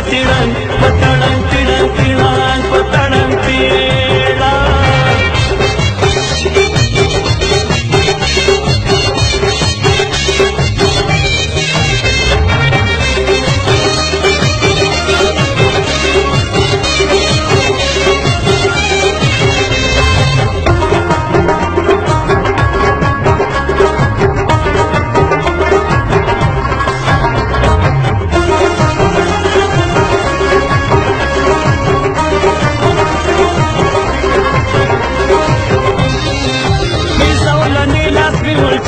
तिड़न पतड़न तिड़न तिड़न पतड़न तिड़ा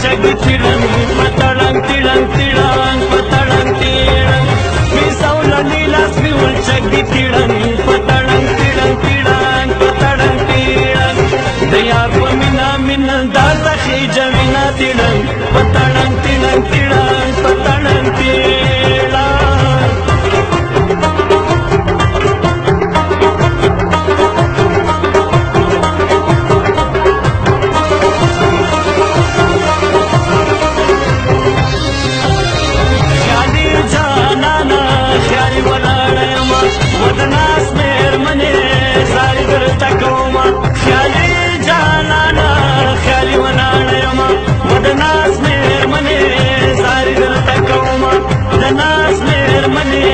चग तिड़न पतड़न तिड़न तिड़न पतड़न तिड़न मिसौला नीलास बिउल चग तिड़न पतड़न तिड़न तिड़न पतड़न तिड़न दया पमिना मिन दासा खिजमिना तिड़न पतड़न तिड़न तिड़न पतड़न तिड़न ودناس ميرمني زاري درتا كوما خيالي جانانا خيالي ونانا يوما ودناس ميرمني زاري درتا كوما ودناس ميرمني